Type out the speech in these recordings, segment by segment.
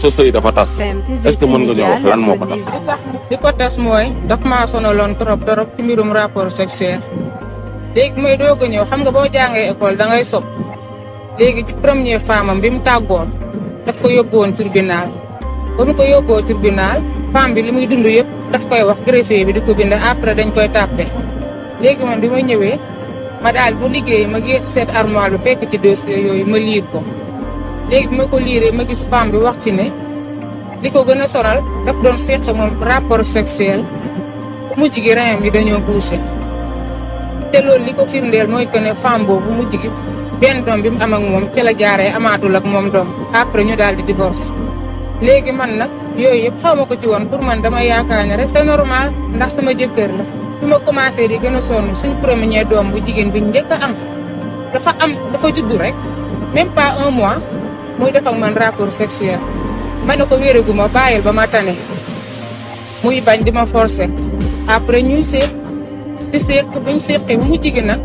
sa sëy dafa tas est-ce que mën nga ñëw wax lan moo ko tas. li ko tas mooy daf maa sonaloon trop ci mbirum rapport sexuel léegi mooy doog a ñëw xam nga boo jàngee école da ngay sob léegi ci première femme am bi mu tàggoon daf ko yóbbuwoon tribunal ba mu ko yóbboo tribunal femme bi li muy dund yëpp daf koy wax greffier bi di ko bind après dañ koy tàppe léegi man bi ma ñëwee ma daal bu liggéey ma gis seet armoire bi fekk ci dossier yooyu ma liir ko léegi bi ma ko liiree ma gis femme bi wax ci ne li ko gën a sonal daf doon seq moom rapport sexuel mujj gi rein bi dañoo bouché te loolu li ko firndeel mooy que ne femme boobu mujj gi benn doom bi mu am ak moom ca la jaaree amaatul ak moom doom après ñu daal di divorce léegi man nag yooyu yëpp xaw ma ko ci woon pour man dama yaakaar ne rek c'est normal ndax sama jëkkër la su ma commencé di gën a sonn suñ premier doom bu jigéen bi njëkk a am dafa juddu rek même pas 1 mois muy def ak man rapport sexuel ma ne ko wérégu ma bàyyil ba ma tane muy bañ di ma forcer après ñuy seet di seet buñ seetee bu mu jigéen nag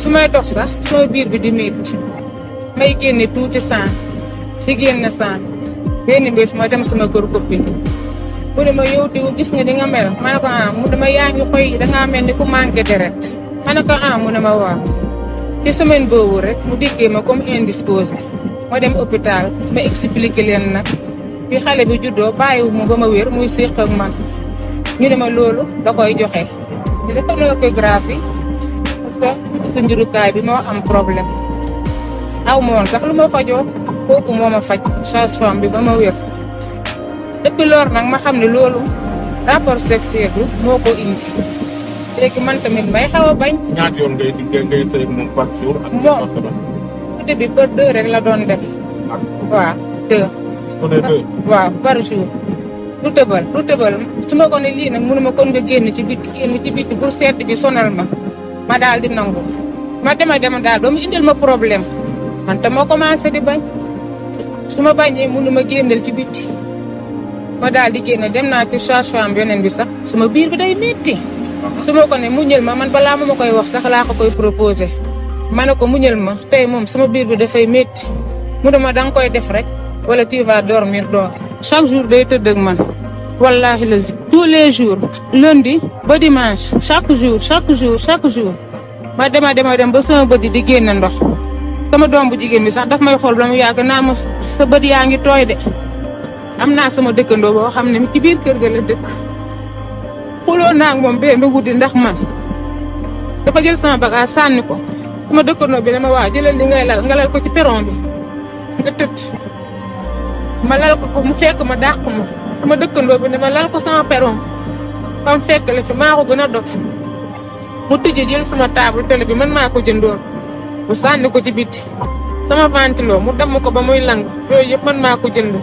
su may dox sax sama biir bi di métti may génne tuuti sang di génne sang benn bés ma dem sama kër copine mu ne ma yow diw gis nga di nga mel ma ne ko mu dama yaa ngi xoy dangaa mel ni ku manqué deret ma ne ko mu ne ma waaw ci semaine boobu rek mu dikkee ma comme indisposé ma dem hôpital ma expliqué leen nag bi xale bi juddoo bàyyiwu ma ba ma wér muy séq ak man ñu ne ma loolu da koy joxe ñu defal na échographie parce que sa njurukaay bi moo am problème aw ma woon sax lu ma fajoo kooku moo ma faj sage-femme bi ba ma wér depuis lors nag ma xam ne loolu rapport sexuel bi moo ko indi léegi man tamit may xaw a bañ. ñaata yoon ngay sëy moom par jour ak moom côté bi par 2 rek la doon def. waaw 2. ku ne 2. waaw par jour. lu tëbal su ma ko ne lii nag mënuma kon nga génn ci biti pour seet bi sonal ma daal di nangu ma dem daal ba mu indil ma problème man te ma commencé di bañ su ma bañee mënuma génnal ci biti ma daal di génn dem naa ci sage-femme beneen bi sax suma biir bi day métti su ma ko ne muñal ma man balaa ma koy wax sax laa ko koy proposé ma ne ko muñal ma tey moom sama biir bi dafay métti mu dama da nga koy def rek wala tu vas dormir dehors chaque jour day tëdd ak man wallahi la tous les jours lundi ba dimanche chaque jour ma dem ba sama bët yi di génn ndox sama doom bu jigéen bi sax daf may xool ba mu yàgg naa ma sa bët yaa ngi tooy de am naa sama dëkkandoo boo xam ne ci biir kër ga la dëkk xuloo naa ak moom benn guddi ndax man dafa jël sama bagage sànni ko sama dëkkandoo bi dama waa jëlal li ngay lal nga lal ko ci perron bi nga tëdd ma lal ko mu fekk ma dàq ma sama dëkkandoo bi ne ma lal ko sama perron fam fekk la fi maa ko gën a dof mu tëjee jël sama table télé bi man maa ko jëndoon mu sànni ko ci biti sama ventilo mu damm ko ba muy lang yooyu yëpp man maa ko jënd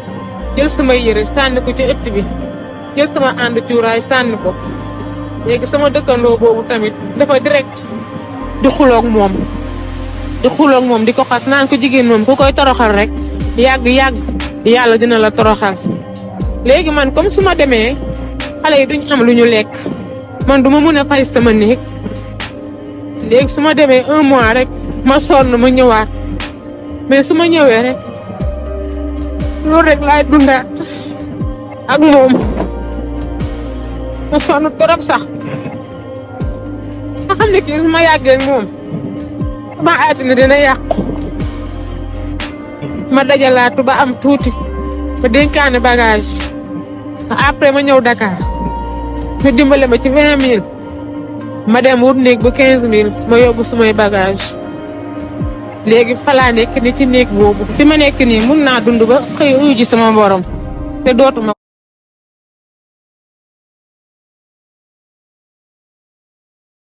jël sama yére sànni ko ci ëtt bi jël sama ànd cuuraay sànni ko léegi sama dëkkandoo boobu tamit dafa direct di xuloog moom di ko xas naan ko jigéen moom ku koy toroxal rek yàgg yàlla dina la toroxal léegi man comme su ma demee xale yi duñ am lu ñu lekk man duma mën a fay sama néeg léegi su ma demee 1 mois rek ma sonn ma ñëwaat mais su ma ñëwee rek loolu rek laay dundaat ak moom ma sonn trop sax nga xam ne kii su ma yàggee ak moom sama àddina dina yàqu ma dajalaatu ba am tuuti ma dénkaane bagage après ma ñëw Dakar ñu dimbale ma ci 20 000 ma dem wut néeg bu 15 000 ma yóbbu sumay bagage léegi falaa nekk ni ci néeg boobu fi ma nekk nii mun naa dund ba xëy uyu ji sama borom te dootuma